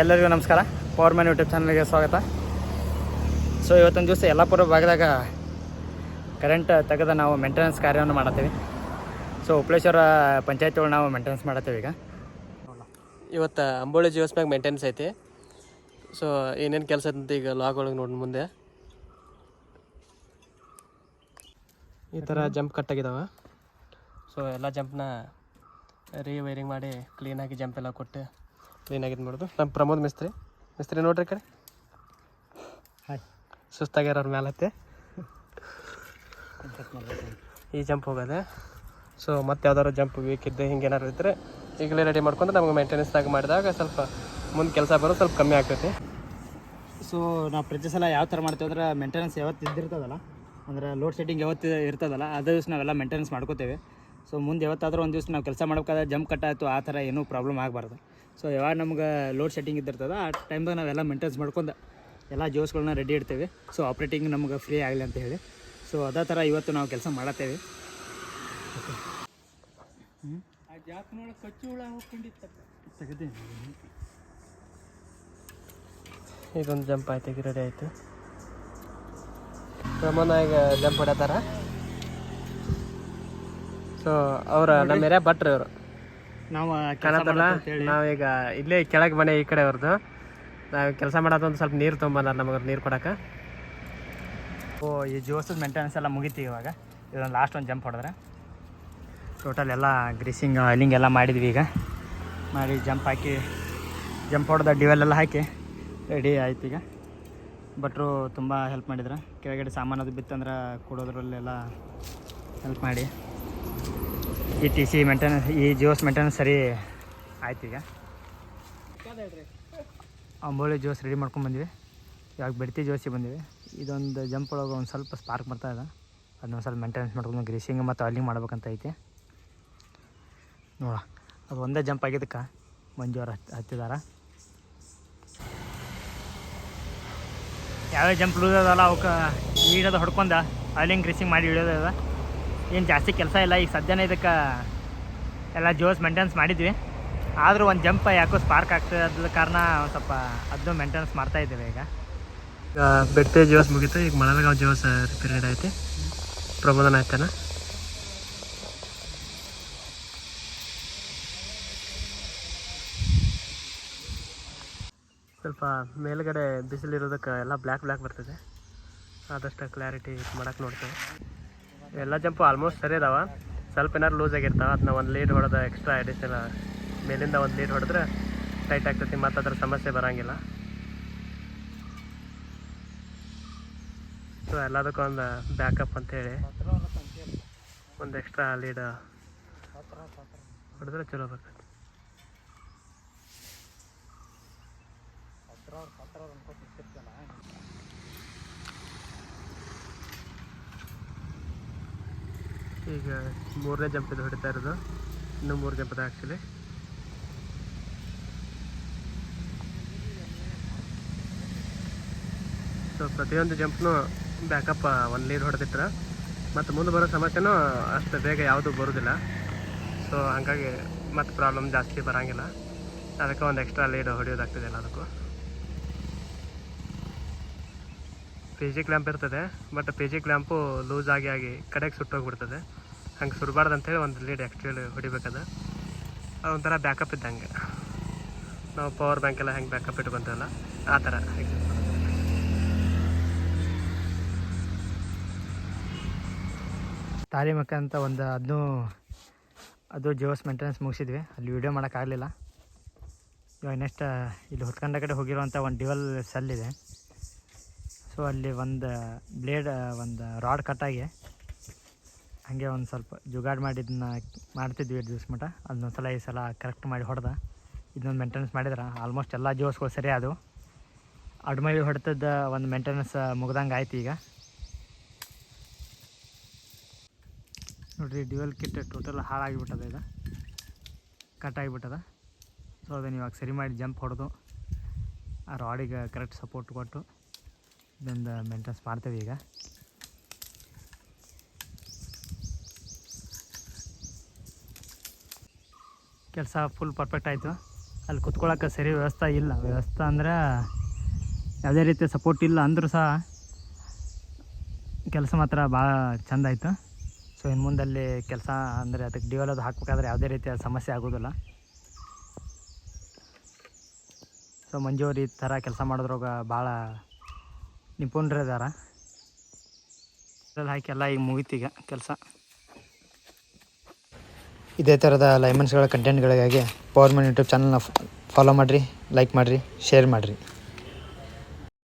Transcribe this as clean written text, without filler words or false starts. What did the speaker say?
ಎಲ್ಲರಿಗೂ ನಮಸ್ಕಾರ. Power man YouTube ಚಾನಲ್ಗೆ ಸ್ವಾಗತ. ಸೊ ಇವತ್ತೊಂದು ದಿವಸ ಯಲ್ಲಾಪುರ ಭಾಗದಾಗ ಕರೆಂಟ್ ತೆಗೆದ ನಾವು ಮೇಂಟೆನೆನ್ಸ್ ಕಾರ್ಯವನ್ನು ಮಾಡತ್ತೀವಿ. ಸೊ ಉಪ್ಲೇಶ್ವರ ಪಂಚಾಯತಿ ಒಳಗೆ ನಾವು ಮೇಂಟೆನೆನ್ಸ್ ಮಾಡತ್ತೀವಿ. ಈಗ ಇವತ್ತು ಅಂಬೋಳಿ ಜಿಯೋಸ್ ಮ್ಯಾಗ ಮೇಂಟೆನೆನ್ಸ್ ಐತಿ. ಸೊ ಏನೇನು ಕೆಲಸ ಅಂತ ಈಗ ಲಾಗ್ ಒಳಗೆ ನೋಡಿ ಮುಂದೆ ಈ ಥರ ಜಂಪ್ ಕಟ್ಟಾಗಿದ್ದಾವೆ. ಸೊ ಎಲ್ಲ ಜಂಪ್ನ ವೈರಿಂಗ್ ಮಾಡಿ ಕ್ಲೀನಾಗಿ ಜಂಪ್ ಎಲ್ಲ ಕೊಟ್ಟು ಕ್ಲೀನಾಗಿ ಇದು ಮಾಡೋದು. ನಮ್ಮ ಪ್ರಮೋದ್ ಮಿಸ್ತ್ರಿ ನೋಡ್ರಿ ಕಡೆ ಹಾಯ್ ಸುಸ್ತಾಗ್ಯಾರ ಅವ್ರ ಮ್ಯಾಲತ್ತೆ ಈ ಜಂಪ್ ಹೋಗೋದೆ. ಸೊ ಮತ್ತೆ ಯಾವ್ದಾದ್ರು ಜಂಪ್ ವೀಕ್ ಇದ್ದೆ ಹಿಂಗೆ ಏನಾದ್ರು ಇದ್ದರೆ ಈಗಲೇ ರೆಡಿ ಮಾಡ್ಕೊಂಡು ನಮಗೆ ಮೇಂಟೆನೆನ್ಸ್ನಾಗ ಮಾಡಿದಾಗ ಸ್ವಲ್ಪ ಮುಂದೆ ಕೆಲಸ ಬರೋದು ಸ್ವಲ್ಪ ಕಮ್ಮಿ ಆಗ್ತೈತಿ. ಸೊ ನಾವು ಪ್ರತಿ ಸಲ ಯಾವ ಥರ ಮಾಡ್ತೀವಿ ಅಂದ್ರೆ ಮೇಂಟೆನೆನ್ಸ್ ಯಾವತ್ತು ಇದ್ದಿರ್ತದಲ್ಲ, ಅಂದ್ರೆ ಲೋಡ್ ಶೆಡ್ಡಿಂಗ್ ಯಾವತ್ತು ಇರ್ತದಲ್ಲ ಅದೇ ದಿವಸ ನಾವೆಲ್ಲ ಮೇಂಟೆನೆನ್ಸ್ ಮಾಡ್ಕೋತೇವೆ. ಸೊ ಮುಂದೆ ಯಾವತ್ತಾದ್ರೂ ಒಂದು ದಿವಸ ನಾವು ಕೆಲಸ ಮಾಡ್ಬೇಕಾದ್ರೆ ಜಂಪ್ ಕಟ್ಟಾಯಿತು ಆ ಥರ ಏನೂ ಪ್ರಾಬ್ಲಮ್ ಆಗಬಾರ್ದು. ಸೊ ಯಾವಾಗ ನಮ್ಗೆ ಲೋಡ್ ಶೆಡ್ಡಿಂಗ್ ಇದ್ದಿರ್ತದೆ ಆ ಟೈಮ್ದಾಗ ನಾವೆಲ್ಲ ಮೇಂಟೆನೆನ್ಸ್ ಮಾಡ್ಕೊಂಡು ಎಲ್ಲ ಜೋಸ್ಗಳನ್ನ ರೆಡಿ ಇಡ್ತೇವೆ. ಸೊ ಆಪ್ರೇಟಿಂಗ್ ನಮ್ಗೆ ಫ್ರೀ ಆಗಲಿ ಅಂತ ಹೇಳಿ. ಸೊ ಅದೇ ಥರ ಇವತ್ತು ನಾವು ಕೆಲಸ ಮಾಡತ್ತೇವೆ. ಇದೊಂದು ಜಂಪ್ ಆಯ್ತು, ಈಗ ರೆಡಿ ಆಯಿತು. ಪ್ರಮಾಣ ಈಗ ಜಂಪ್ ಹೊಡ್ಯಾತಾರ. ಸೊ ಅವ್ರ ನಮ್ಮ ಏರಿಯಾ ಭಟ್ರು ಇವರು ನಾವು ಕಾಣತ್ತಲ್ಲ. ನಾವೀಗ ಇಲ್ಲೇ ಕೆಳಗೆ ಮನೆ ಈ ಕಡೆ ಅವ್ರದ್ದು. ನಾವು ಕೆಲಸ ಮಾಡೋದೊಂದು ಸ್ವಲ್ಪ ನೀರು ತೊಗೊಂಬಂದಾರ ನಮಗೆ ನೀರು ಕೊಡೋಕೆ. ಓ ಈ ಜೋಸದ ಮೇಂಟೆನೆನ್ಸ್ ಎಲ್ಲ ಮುಗಿತು. ಇವಾಗ ಇದೊಂದು ಲಾಸ್ಟ್ ಒಂದು ಜಂಪ್ ಹೊಡೆದ್ರೆ ಟೋಟಲ್ ಎಲ್ಲ ಗ್ರೀಸಿಂಗ್ ಆಯಿಲಿಂಗ್ ಎಲ್ಲ ಮಾಡಿದ್ವಿ. ಈಗ ಮಾಡಿ ಜಂಪ್ ಹಾಕಿ ಜಂಪ್ ಹೊಡೆದ ಡಿವೆಲೆಲ್ಲ ಹಾಕಿ ರೆಡಿ ಆಯ್ತು. ಈಗ ಭಟ್ರು ತುಂಬ ಹೆಲ್ಪ್ ಮಾಡಿದ್ರು. ಕೆಳಗಡೆ ಸಾಮಾನು ಅದು ಬಿತ್ತಂದ್ರೆ ಕೊಡೋದ್ರಲ್ಲೆಲ್ಲ ಹೆಲ್ಪ್ ಮಾಡಿ ಈ ಟಿ ಸಿ ಮೇಂಟೆನೆನ್ಸ್ ಈ ಜಿಯೋಸ್ ಮೇಂಟೆನೆನ್ಸ್ ಸರಿ ಆಯ್ತು. ಈಗ ಅಂಬೋಳಿ ಜ್ಯೂಸ್ ರೆಡಿ ಮಾಡ್ಕೊಂಡ್ಬಂದ್ವಿ. ಇವಾಗ ಬೆಡ್ತಿ ಜ್ಯೂಸಿಗೆ ಬಂದಿವಿ. ಇದೊಂದು ಜಂಪ್ ಒಳಗೆ ಒಂದು ಸ್ವಲ್ಪ ಸ್ಪಾರ್ಕ್ ಬರ್ತಾಯಿದೆ. ಅದನ್ನ ಸ್ವಲ್ಪ ಮೇಂಟೆನೆನ್ಸ್ ಮಾಡ್ಕೊಂಡು ಗ್ರೀಸಿಂಗ್ ಮತ್ತು ಆಯಿಲಿಂಗ್ ಮಾಡ್ಬೇಕಂತ ಐತಿ. ನೋಡ ಅದು ಒಂದೇ ಜಂಪ್ ಆಗಿದ್ದಕ್ಕೆ ಮಂಜು ಅವ್ರು ಹತ್ತಿದಾರ. ಯಾವ್ಯಾವ ಜಂಪ್ ಲೂಸ್ ಅದಲ್ಲ ಅವಕ್ಕೆ ಈಡೋದು ಹೊಡ್ಕೊಂಡು ಆಯಿಲಿಂಗ್ ಗ್ರೀಸಿಂಗ್ ಮಾಡಿ ಇಡೋದದ. ಏನು ಜಾಸ್ತಿ ಕೆಲಸ ಇಲ್ಲ ಈಗ ಸದ್ಯನೇ. ಇದಕ್ಕೆ ಎಲ್ಲ ಜೋಸ್ ಮೇಂಟೆನೆನ್ಸ್ ಮಾಡಿದ್ವಿ. ಆದರೂ ಒಂದು ಜಂಪ್ ಯಾಕೋ ಸ್ಪಾರ್ಕ್ ಆಗ್ತದೆ. ಅದ್ರ ಕಾರಣ ಒಂದು ಸ್ವಲ್ಪ ಅದನ್ನು ಮೇಂಟೆನೆನ್ಸ್ ಮಾಡ್ತಾಯಿದ್ದೇವೆ. ಈಗ ಬೆಟ್ಟೆ ಜೋಸ್ ಮುಗೀತು. ಈಗ ಮಳಲಗಾವ್ ಜೋಸ್ ರಿಪೇರಿ ಐತಿ. ಪ್ರಬೋಧನ ಆಯ್ತಾನ. ಸ್ವಲ್ಪ ಮೇಲ್ಗಡೆ ಬಿಸಿಲಿರೋದಕ್ಕೆ ಎಲ್ಲ ಬ್ಲ್ಯಾಕ್ ಬರ್ತದೆ. ಆದಷ್ಟು ಕ್ಲಾರಿಟಿ ಮಾಡೋಕೆ ನೋಡ್ತೇವೆ. ಎಲ್ಲ ಜಂಪು ಆಲ್ಮೋಸ್ಟ್ ಸರಿ ಅದಾವ. ಸ್ವಲ್ಪ ಏನಾದ್ರು ಲೂಸ್ ಆಗಿರ್ತಾವೆ. ಅದನ್ನ ಒಂದು ಲೀಡ್ ಹೊಡೆದ ಎಕ್ಸ್ಟ್ರಾ ಅಡಿಷನಲ್ ಮೇಲಿಂದ ಒಂದು ಲೀಡ್ ಹೊಡೆದ್ರೆ ಟೈಟ್ ಆಗ್ತೈತಿ. ಮತ್ತು ಅದ್ರ ಸಮಸ್ಯೆ ಬರೋಂಗಿಲ್ಲ. ಸೊ ಎಲ್ಲದಕ್ಕೂ ಒಂದು ಬ್ಯಾಕಪ್ ಅಂತೇಳಿ ಒಂದು ಎಕ್ಸ್ಟ್ರಾ ಲೀಡ್ ಹೊಡೆದ್ರೆ ಚಲೋ ಬರ್ತೈತಿ. ಈಗ 3ನೇ ಜಂಪ್ ಇದು ಹೊಡಿತಾ ಇರೋದು. ಇನ್ನೂ 3 ಜಂಪ್ ಇದೆ ಆ್ಯಕ್ಚುಲಿ. ಸೊ ಪ್ರತಿಯೊಂದು ಜಂಪ್ನು ಬ್ಯಾಕಪ್ ಒಂದು ಲೀಡ್ ಹೊಡೆದಿಟ್ರೆ ಮತ್ತು ಮುಂದೆ ಬರೋ ಸಮಸ್ಯೆನೂ ಅಷ್ಟು ಬೇಗ ಯಾವುದೂ ಬರೋದಿಲ್ಲ. ಸೊ ಹಾಗಾಗಿ ಮತ್ತು ಪ್ರಾಬ್ಲಮ್ ಜಾಸ್ತಿ ಬರೋಂಗಿಲ್ಲ. ಅದಕ್ಕೆ ಒಂದು ಎಕ್ಸ್ಟ್ರಾ ಲೀಡ್ ಹೊಡೆಯೋದಾಗ್ತದೆ ಎಲ್ಲದಕ್ಕೂ. ಪಿ ಜಿ ಕ್ಲ್ಯಾಂಪ್ ಇರ್ತದೆ. But P G clamp loose ಆಗಿ ಕಡೆಗೆ ಸುಟ್ಟೋಗ್ಬಿಡ್ತದೆ. ಹಂಗೆ ಸುಡಬಾರ್ದು ಅಂಥೇಳಿ ಒಂದು ಲೀಡ್ ಎಕ್ಸ್ಟ್ರಾ ಹೊಡಿಬೇಕದ. ಅದೊಂಥರ ಬ್ಯಾಕಪ್ ಇದ್ದಂಗೆ. ನಾವು ಪವರ್ ಬ್ಯಾಂಕೆಲ್ಲ ಹೆಂಗೆ ಬ್ಯಾಕಪ್ ಇಟ್ಕೊತೀವಲ್ಲ ಆ ಥರ. ತಾಲಿಮಕ್ಕ ಅಂತ ಒಂದು ಅದು ಜೋಸ್ ಮೇಂಟೆನೆನ್ಸ್ ಮುಗಿಸಿದ್ವಿ. ಅಲ್ಲಿ ವೀಡಿಯೋ ಮಾಡೋಕ್ಕಾಗಲಿಲ್ಲ. ಇವಾಗ ನೆಕ್ಸ್ಟ್ ಇಲ್ಲಿ ಹೊತ್ಕೊಂಡ ಕಡೆ ಹೋಗಿರುವಂಥ ಒಂದು ಡಿವಲ್ ಸೆಲ್ ಇದೆ. ಸೊ ಅಲ್ಲಿ ಒಂದು ಬ್ಲೇಡ್ ಒಂದು ರಾಡ್ ಕಟ್ಟಾಗಿ ಹಾಗೆ ಒಂದು ಸ್ವಲ್ಪ ಜುಗಾಡ್ ಮಾಡಿ ಇದನ್ನ ಮಾಡ್ತಿದ್ವಿ ದಿವಸ ಮಟ್ಟ. ಅದನ್ನೊಂದು ಸಲ ಈ ಸಲ ಕರೆಕ್ಟ್ ಮಾಡಿ ಹೊಡೆದ ಇದನ್ನೊಂದು ಮೇಂಟೆನೆನ್ಸ್ ಮಾಡಿದ್ರೆ ಆಲ್ಮೋಸ್ಟ್ ಎಲ್ಲ ಜೋಸ್ಗಳು ಸರಿ ಅದು. ಅಡ್ಮೈಲಿ ಹೊಡೆತದ ಒಂದು ಮೇಂಟೆನೆನ್ಸ್ ಮುಗ್ದಂಗೆ ಆಯ್ತು. ಈಗ ನೋಡಿರಿ ಡ್ಯುವೆಲ್ ಕಿಟ್ ಟೋಟಲ್ ಹಾಳಾಗಿಬಿಟ್ಟದ. ಇದು ಕಟ್ಟಾಗಿಬಿಟ್ಟದ. ಸೊ ಅದನ್ನು ಇವಾಗ ಸರಿ ಮಾಡಿ ಜಂಪ್ ಹೊಡೆದು ಆ ರಾಡಿಗೆ ಕರೆಕ್ಟ್ ಸಪೋರ್ಟ್ ಕೊಟ್ಟು ಇದೊಂದು ಮೇಂಟೆನೆನ್ಸ್ ಮಾಡ್ತೇವೆ. ಈಗ ಕೆಲಸ ಫುಲ್ ಪರ್ಫೆಕ್ಟ್ ಆಯಿತು. ಅಲ್ಲಿ ಕುತ್ಕೊಳ್ಳೋಕೆ ಸರಿ ವ್ಯವಸ್ಥೆ ಇಲ್ಲ. ವ್ಯವಸ್ಥೆ ಅಂದ್ರೆ ಯಾವುದೇ ರೀತಿಯ ಸಪೋರ್ಟ್ ಇಲ್ಲ ಅಂದರೂ ಸಹ ಕೆಲಸ ಮಾತ್ರ ಭಾಳ ಚೆಂದ ಆಯಿತು. ಸೊ ಇನ್ನು ಮುಂದಲ್ಲಿ ಕೆಲಸ ಅಂದರೆ ಅದಕ್ಕೆ ಡಿವಲ್ ಅದು ಹಾಕ್ಬೇಕಾದ್ರೆ ಯಾವುದೇ ರೀತಿಯ ಸಮಸ್ಯೆ ಆಗೋದಿಲ್ಲ. ಸೊ ಮಂಜುವ್ರು ಈ ಥರ ಕೆಲಸ ಮಾಡೋದ್ರಾಗ ಭಾಳ ನಿಪುಣರಿದ್ದಾರೆ. ಹಾಕಿ ಎಲ್ಲ ಈಗ ಮುಗೀತೀಗ ಕೆಲಸ. ಇದೇ ಥರದ ಲೈಮನ್ಸ್ಗಳ ಕಂಟೆಂಟ್ಗಳಿಗಾಗಿ ಪವರ್ ಮ್ಯಾನ್ ಯೂಟ್ಯೂಬ್ ಚಾನಲ್ನ ಫಾಲೋ ಮಾಡಿರಿ, ಲೈಕ್ ಮಾಡಿರಿ, ಶೇರ್ ಮಾಡಿರಿ.